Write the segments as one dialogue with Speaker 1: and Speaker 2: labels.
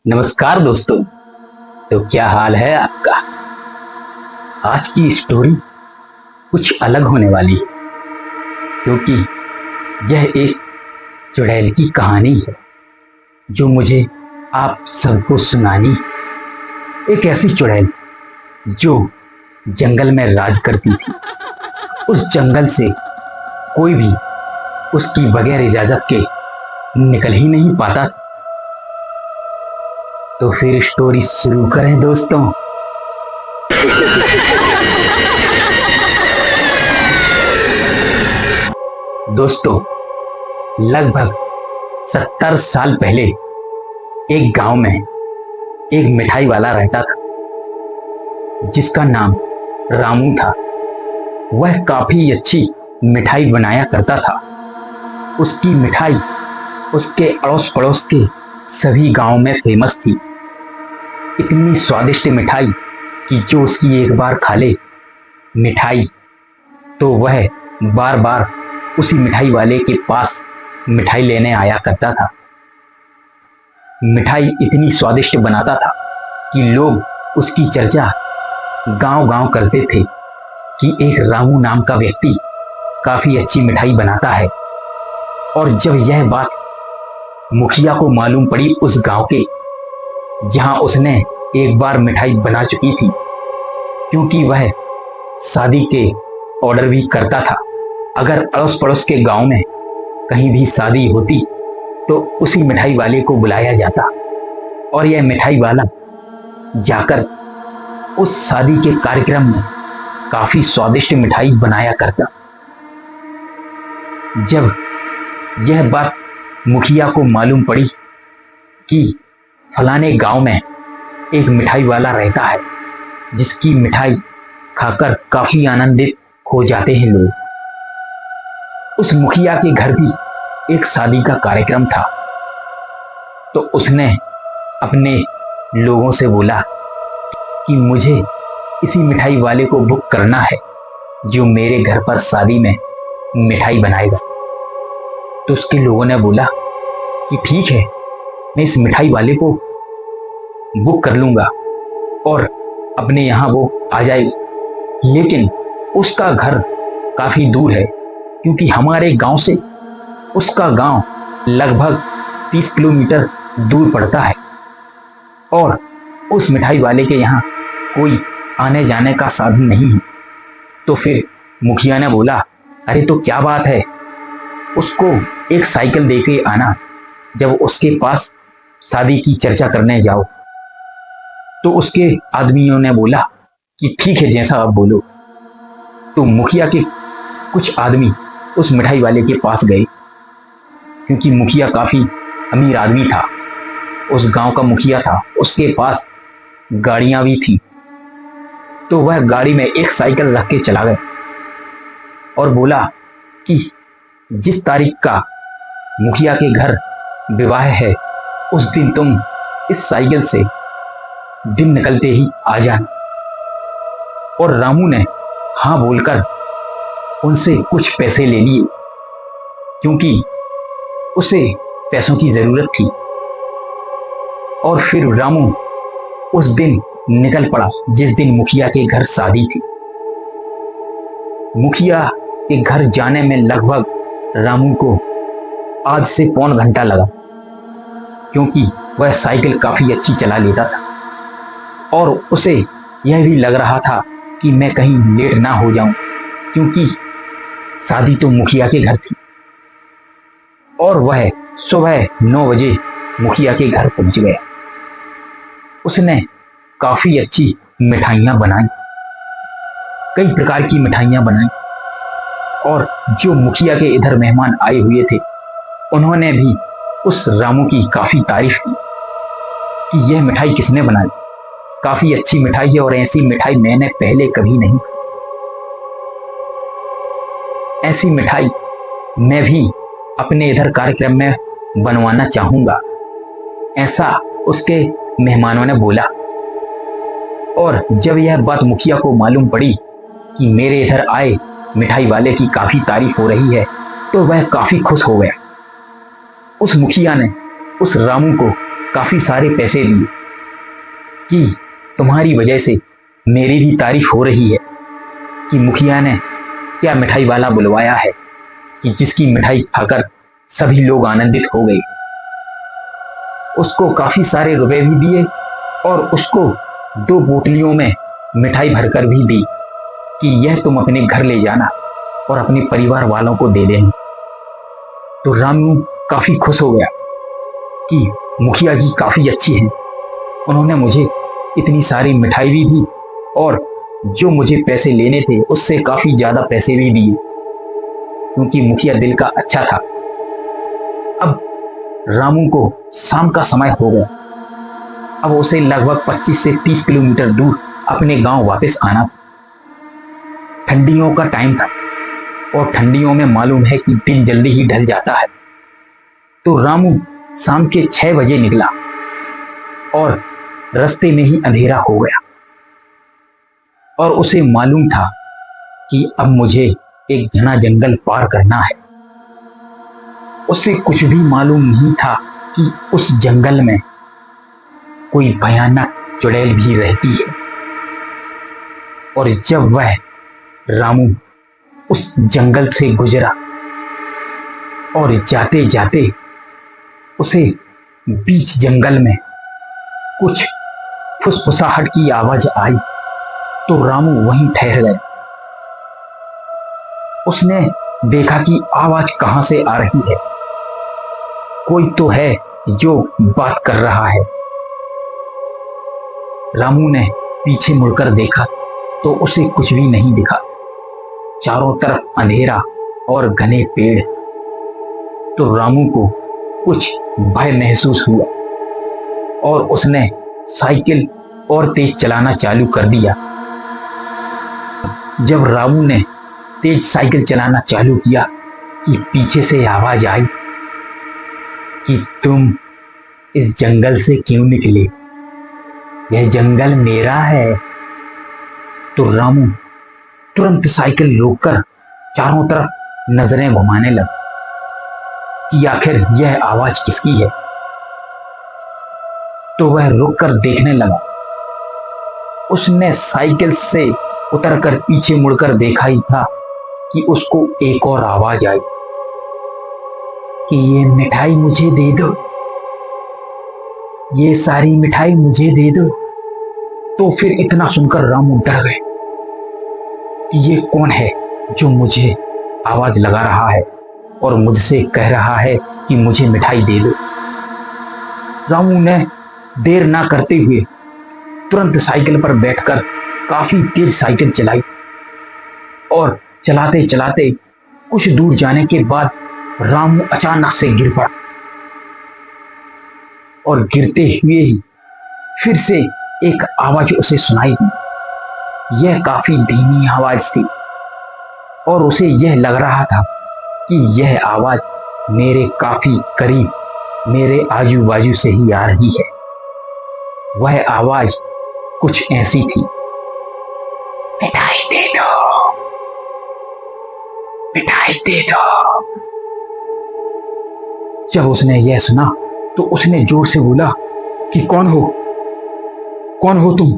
Speaker 1: नमस्कार दोस्तों। तो क्या हाल है आपका। आज की स्टोरी कुछ अलग होने वाली है, क्योंकि यह एक चुड़ैल की कहानी है जो मुझे आप सबको सुनानी है। एक ऐसी चुड़ैल जो जंगल में राज करती थी। उस जंगल से कोई भी उसकी बगैर इजाजत के निकल ही नहीं पाता। तो फिर स्टोरी शुरू करें दोस्तों। दोस्तों, लगभग 70 साल पहले एक गांव में एक मिठाई वाला रहता था जिसका नाम रामू था। वह काफी अच्छी मिठाई बनाया करता था। उसकी मिठाई उसके अड़ोस पड़ोस के सभी गांव में फेमस थी। इतनी स्वादिष्ट मिठाई कि जो उसकी एक बार खा ले मिठाई तो वह बार बार उसी मिठाई वाले के पास मिठाई लेने आया करता था। मिठाई इतनी स्वादिष्ट बनाता था कि लोग उसकी चर्चा गांव-गांव करते थे कि एक रामू नाम का व्यक्ति काफी अच्छी मिठाई बनाता है। और जब यह बात मुखिया को मालूम पड़ी उस गांव के, जहां उसने एक बार मिठाई बना चुकी थी, क्योंकि वह शादी के ऑर्डर भी करता था। अगर अड़ोस पड़ोस के गांव में कहीं भी शादी होती तो उसी मिठाई वाले को बुलाया जाता और यह मिठाई वाला जाकर उस शादी के कार्यक्रम में काफी स्वादिष्ट मिठाई बनाया करता। जब यह बात मुखिया को मालूम पड़ी कि फलाने गांव में एक मिठाई वाला रहता है जिसकी मिठाई खाकर काफी आनंदित हो जाते हैं लोग, उस मुखिया के घर भी एक शादी का कार्यक्रम था। तो उसने अपने लोगों से बोला कि मुझे इसी मिठाई वाले को बुक करना है जो मेरे घर पर शादी में मिठाई बनाएगा। तो उसके लोगों ने बोला कि ठीक है, मैं इस मिठाई वाले को बुक कर लूंगा और अपने यहाँ वो आ जाएगा, लेकिन उसका घर काफी दूर है, क्योंकि हमारे गांव से उसका गांव लगभग 30 किलोमीटर दूर पड़ता है और उस मिठाई वाले के यहाँ कोई आने जाने का साधन नहीं है। तो फिर मुखिया ने बोला, अरे तो क्या बात है, उसको एक साइकिल दे के आना जब उसके पास शादी की चर्चा करने जाओ। तो उसके आदमियों ने बोला कि ठीक है, जैसा आप बोलो। तो मुखिया के कुछ आदमी उस मिठाई वाले के पास गए, क्योंकि मुखिया काफी अमीर आदमी था, उस गांव का मुखिया था, उसके पास गाड़ियां भी थी। तो वह गाड़ी में एक साइकिल रख के चला गया और बोला कि जिस तारीख का मुखिया के घर विवाह है उस दिन तुम इस साइकिल से दिन निकलते ही आ जाना। और रामू ने हाँ बोलकर उनसे कुछ पैसे ले लिए, क्योंकि उसे पैसों की जरूरत थी। और फिर रामू उस दिन निकल पड़ा जिस दिन मुखिया के घर शादी थी। मुखिया के घर जाने में लगभग रामू को आध से पौन घंटा लगा, क्योंकि वह साइकिल काफी अच्छी चला लेता था और उसे यह भी लग रहा था कि मैं कहीं लेट ना हो जाऊं, क्योंकि शादी तो मुखिया के घर थी। और वह सुबह 9 बजे मुखिया के घर पहुंच गया। उसने काफी अच्छी मिठाइयां बनाई, कई प्रकार की मिठाइयां बनाई, और जो मुखिया के इधर मेहमान आए हुए थे उन्होंने भी उस रामू की काफी तारीफ की कि यह मिठाई किसने बनाई, काफी अच्छी मिठाई है और ऐसी मिठाई मैंने पहले कभी नहीं खाई। ऐसी मिठाई मैं भी अपने इधर कार्यक्रम में बनवाना चाहूंगा, ऐसा उसके मेहमानों ने बोला। और जब यह बात मुखिया को मालूम पड़ी कि मेरे इधर आए मिठाई वाले की काफी तारीफ हो रही है, तो वह काफी खुश हो गया। उस मुखिया ने उस रामू को काफी सारे पैसे दिए कि तुम्हारी वजह से मेरी भी तारीफ हो रही है कि मुखिया ने क्या मिठाई वाला बुलवाया है कि जिसकी मिठाई खाकर सभी लोग आनंदित हो गए। उसको काफी सारे रुपए भी दिए और उसको 2 पोटलियों में मिठाई भरकर भी दी कि यह तुम अपने घर ले जाना और अपने परिवार वालों को दे देना। तो रामू काफी खुश हो गया कि मुखिया जी काफी अच्छी हैं, उन्होंने मुझे इतनी सारी मिठाई भी दी और जो मुझे पैसे लेने थे उससे काफी ज्यादा पैसे भी दिए, क्योंकि मुखिया दिल का अच्छा था। अब रामू को शाम का समय हो गया। अब उसे लगभग 25 से 30 किलोमीटर दूर अपने गांव वापस आना था। ठंडियों का टाइम था और ठंडियों में मालूम है कि दिन जल्दी ही ढल जाता है। तो रामू शाम के 6 बजे निकला और रास्ते में ही अंधेरा हो गया और उसे मालूम था कि अब मुझे एक घना जंगल पार करना है। उसे कुछ भी मालूम नहीं था कि उस जंगल में कोई भयानक चुड़ैल भी रहती है। और जब वह रामू उस जंगल से गुजरा और जाते जाते उसे बीच जंगल में कुछ फुसफुसाहट की आवाज आई, तो रामू वहीं ठहर गया। उसने देखा कि आवाज कहां से आ रही है, कोई तो है जो बात कर रहा है। रामू ने पीछे मुड़कर देखा तो उसे कुछ भी नहीं दिखा। चारों तरफ अंधेरा और घने पेड़। तो रामू को कुछ भय महसूस हुआ और उसने साइकिल और तेज चलाना चालू कर दिया। जब रामू ने तेज साइकिल चलाना चालू किया कि पीछे से आवाज आई कि तुम इस जंगल से क्यों निकले, यह जंगल मेरा है। तो रामू तुरंत साइकिल रोककर चारों तरफ नजरें घुमाने लगा कि आखिर यह आवाज किसकी है। तो वह रुककर देखने लगा। उसने साइकिल से उतरकर पीछे मुड़कर देखा ही था कि उसको एक और आवाज आई कि ये मिठाई मुझे दे दो, ये सारी मिठाई मुझे दे दो। तो फिर इतना सुनकर रामू डर गए कि ये कौन है जो मुझे आवाज लगा रहा है और मुझसे कह रहा है कि मुझे मिठाई दे दो। रामू ने देर ना करते हुए तुरंत साइकिल पर बैठकर काफी तेज साइकिल चलाई और चलाते चलाते कुछ दूर जाने के बाद रामू अचानक से गिर पड़ा और गिरते हुए ही फिर से एक आवाज उसे सुनाई दी। यह काफी धीमी आवाज थी और उसे यह लग रहा था कि यह आवाज मेरे काफी करीब, मेरे आजू बाजू से ही आ रही है। वह आवाज कुछ ऐसी थी, मिठाई दे दो, मिठाई दे दो। जब उसने यह सुना तो उसने जोर से बोला कि कौन हो तुम।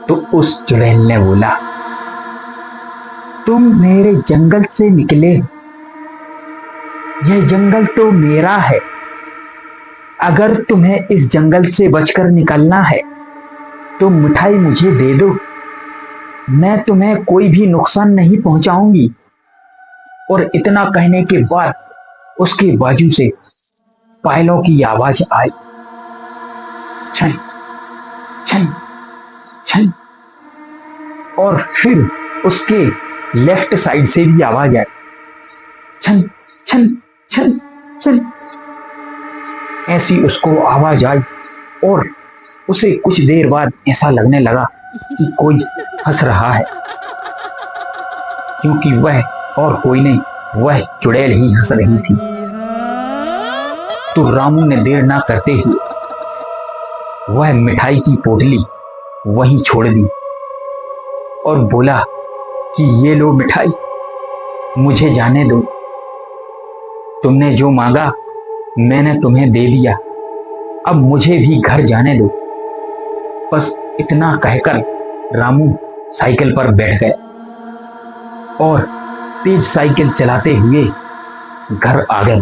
Speaker 1: तो उस चुड़ैल ने बोला, तुम मेरे जंगल से निकले, यह जंगल तो मेरा है। अगर तुम्हें इस जंगल से बचकर निकलना है तो मिठाई मुझे दे दो, मैं तुम्हें कोई भी नुकसान नहीं पहुंचाऊंगी। और इतना कहने के बाद उसके बाजू से पायलों की आवाज आई, छन छन छन। और फिर उसके लेफ्ट साइड से भी आवाज आई, छन छन छन छन। ऐसी उसको आवाज आई और उसे कुछ देर बाद ऐसा लगने लगा कि कोई हंस रहा है, क्योंकि वह और कोई नहीं, वह चुड़ैल ही हंस रही थी। तो रामू ने देर ना करते हुए वह मिठाई की पोटली वहीं छोड़ दी और बोला कि ये लो मिठाई, मुझे जाने दो। तुमने जो मांगा मैंने तुम्हें दे दिया, अब मुझे भी घर जाने दो। बस इतना कहकर रामू साइकिल पर बैठ गया और तेज साइकिल चलाते हुए घर आ गए।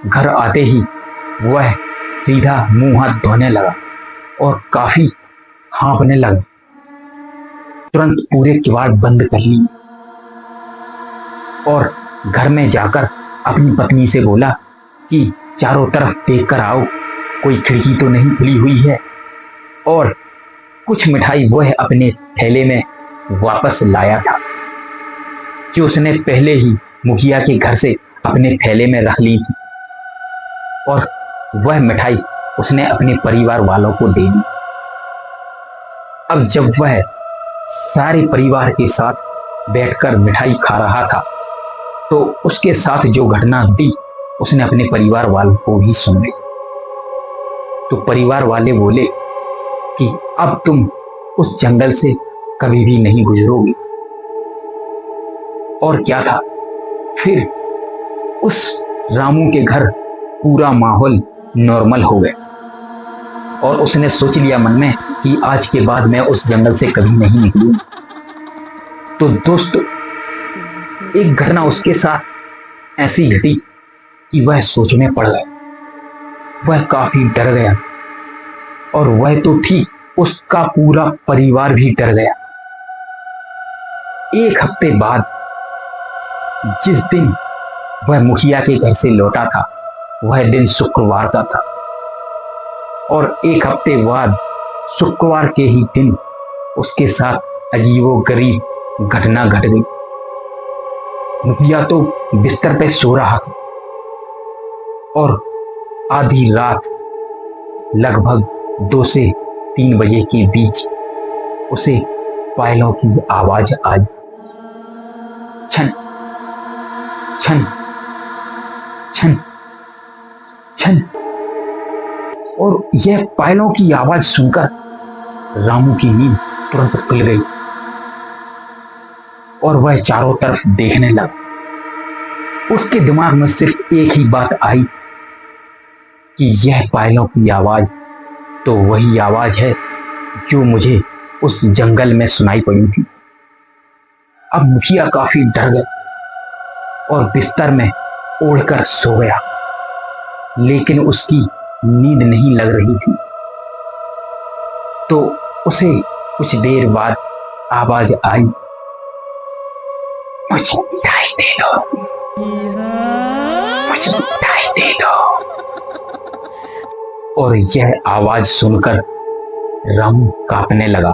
Speaker 1: घर आते ही वह सीधा मुंह हाथ धोने लगा और काफी हाँफने लगा। तुरंत पूरे किवाड़ बंद कर लिए और घर में जाकर अपनी पत्नी से बोला कि चारों तरफ देख कर आओ, कोई खिड़की तो नहीं खुली हुई है। और कुछ मिठाई वह अपने थैले में वापस लाया था, जो उसने पहले ही मुखिया के घर से अपने थैले में रख ली थी। और वह मिठाई उसने अपने परिवार वालों को दे दी। अब जब वह सारे परिवार के साथ बैठकर मिठाई खा रहा था, तो उसके साथ जो घटना घटी उसने अपने परिवार वालों को भी सुन ली। तो परिवार वाले बोले कि अब तुम उस जंगल से कभी भी नहीं गुजरोगे। और क्या था, फिर उस रामू के घर पूरा माहौल नॉर्मल हो गया और उसने सोच लिया मन में कि आज के बाद मैं उस जंगल से कभी नहीं निकलूंगा। तो दोस्तों, एक घटना उसके साथ ऐसी घटी कि वह सोच में पड़ गया। वह काफी डर गया और वह तो ठीक, उसका पूरा परिवार भी डर गया। एक हफ्ते बाद जिस दिन वह मुखिया के घर से लौटा था, वह दिन शुक्रवार का था और एक हफ्ते बाद शुक्रवार के ही दिन उसके साथ अजीबोगरीब घटना घट गई। मुखिया तो बिस्तर पे सो रहा था और आधी रात लगभग 2 से 3 बजे के बीच उसे पायलों की आवाज आई। छन छन छन छन। और यह पायलों की आवाज सुनकर रामू की नींद तुरंत खुल गई और वह चारों तरफ देखने लगा। उसके दिमाग में सिर्फ एक ही बात आई कि यह पायलों की आवाज तो वही आवाज है जो मुझे उस जंगल में सुनाई पड़ी थी। अब मुखिया काफी डर गया और बिस्तर में ओढ़कर सो गया, लेकिन उसकी नींद नहीं लग रही थी। तो उसे कुछ देर बाद आवाज आई, मुझे मिठाई दे दो, मुझे मिठाई दे दो। और यह आवाज सुनकर रामू कांपने लगा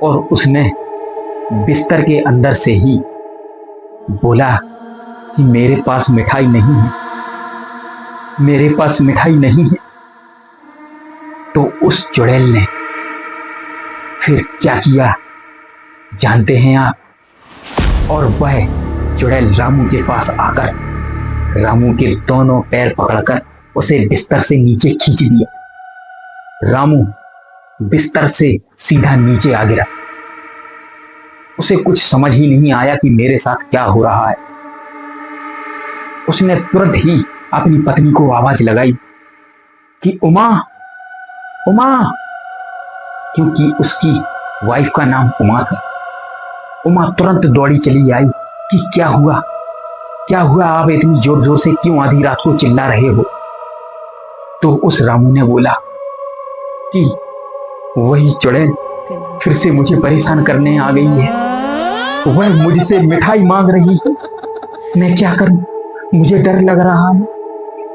Speaker 1: और उसने बिस्तर के अंदर से ही बोला कि मेरे पास मिठाई नहीं है, मेरे पास मिठाई नहीं है। तो उस चुड़ैल ने फिर क्या किया जानते हैं आप? और वह चुड़ैल रामू के पास आकर रामू के दोनों पैर पकड़कर उसे बिस्तर से नीचे खींच दिया। रामू बिस्तर से सीधा नीचे आ गिरा। उसे कुछ समझ ही नहीं आया कि मेरे साथ क्या हो रहा है। उसने तुरंत ही अपनी पत्नी को आवाज लगाई कि उमा, उमा, क्योंकि उसकी वाइफ का नाम उमा था। उमा तुरंत दौड़ी चली आई कि क्या हुआ, क्या हुआ, आप इतनी जोर जोर से क्यों आधी रात को चिल्ला रहे हो? तो उस रामू ने बोला कि वही चुड़ैल फिर से मुझे परेशान करने आ गई है, वह मुझसे मिठाई मांग रही है। मैं क्या करूं, मुझे डर लग रहा है,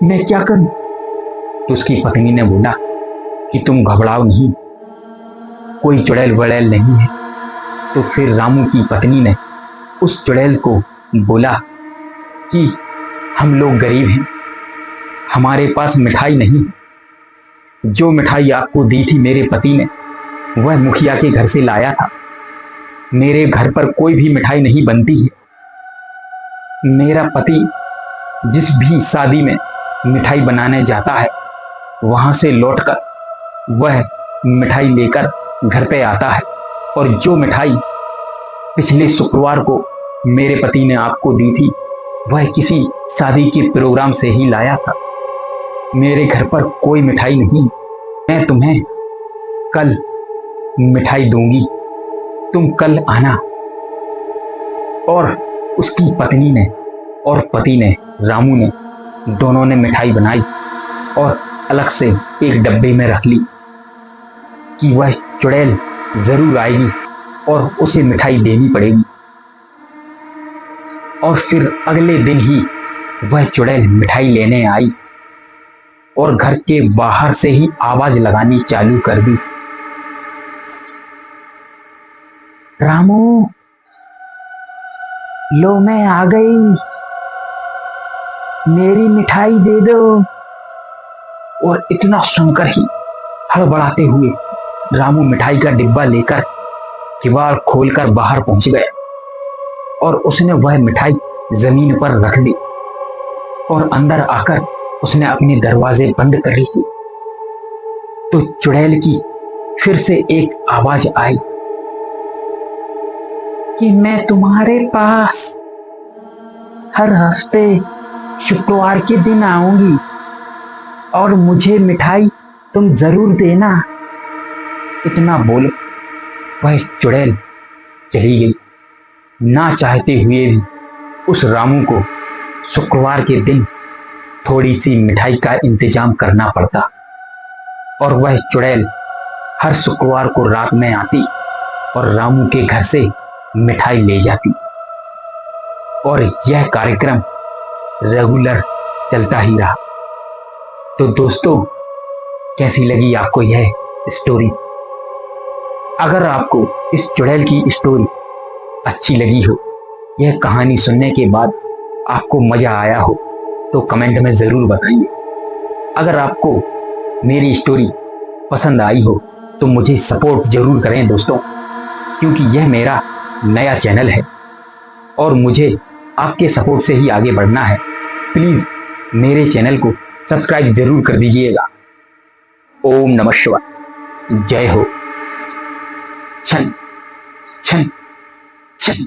Speaker 1: मैं क्या करूं? तो उसकी पत्नी ने बोला कि तुम घबराओ नहीं, कोई चुड़ैल वड़ैल नहीं है। तो फिर रामू की पत्नी ने उस चुड़ैल को बोला कि हम लोग गरीब हैं, हमारे पास मिठाई नहीं, जो मिठाई आपको दी थी मेरे पति ने वह मुखिया के घर से लाया था। मेरे घर पर कोई भी मिठाई नहीं बनती है। मेरा पति जिस भी शादी में मिठाई बनाने जाता है, वहां से लौटकर वह मिठाई लेकर घर पे आता है, और जो मिठाई पिछले शुक्रवार को मेरे पति ने आपको दी थी वह किसी शादी के प्रोग्राम से ही लाया था। मेरे घर पर कोई मिठाई नहीं, मैं तुम्हें कल मिठाई दूंगी, तुम कल आना। और उसकी पत्नी ने और पति ने, रामू ने, दोनों ने मिठाई बनाई और अलग से एक डब्बे में रख ली कि वह चुड़ैल जरूर आएगी और उसे मिठाई देनी पड़ेगी। और फिर अगले दिन ही वह चुड़ैल मिठाई लेने आई और घर के बाहर से ही आवाज लगानी चालू कर दी, रामू लो मैं आ गई, मेरी मिठाई दे दो। और इतना सुनकर ही हड़बड़ाते हुए रामू मिठाई का डिब्बा लेकर किवाड़ खोलकर बाहर पहुंच गया और उसने वह मिठाई जमीन पर रख दी और अंदर आकर उसने अपने दरवाजे बंद कर लिए। तो चुड़ैल की फिर से एक आवाज आई कि मैं तुम्हारे पास हर हफ्ते शुक्रवार के दिन आऊंगी और मुझे मिठाई तुम जरूर देना। इतना बोल वह चुड़ैल चली गई। ना चाहते हुए भी उस रामू को शुक्रवार के दिन थोड़ी सी मिठाई का इंतजाम करना पड़ता और वह चुड़ैल हर शुक्रवार को रात में आती और रामू के घर से मिठाई ले जाती और यह कार्यक्रम रेगुलर चलता ही रहा। तो दोस्तों, कैसी लगी आपको यह स्टोरी? अगर आपको इस चुड़ैल की स्टोरी अच्छी लगी हो, यह कहानी सुनने के बाद आपको मजा आया हो, तो कमेंट में जरूर बताइए। अगर आपको मेरी स्टोरी पसंद आई हो तो मुझे सपोर्ट जरूर करें दोस्तों, क्योंकि यह मेरा नया चैनल है और मुझे आपके सपोर्ट से ही आगे बढ़ना है। प्लीज मेरे चैनल को सब्सक्राइब जरूर कर दीजिएगा। ओम नमः शिवाय। जय हो। छन छन छन।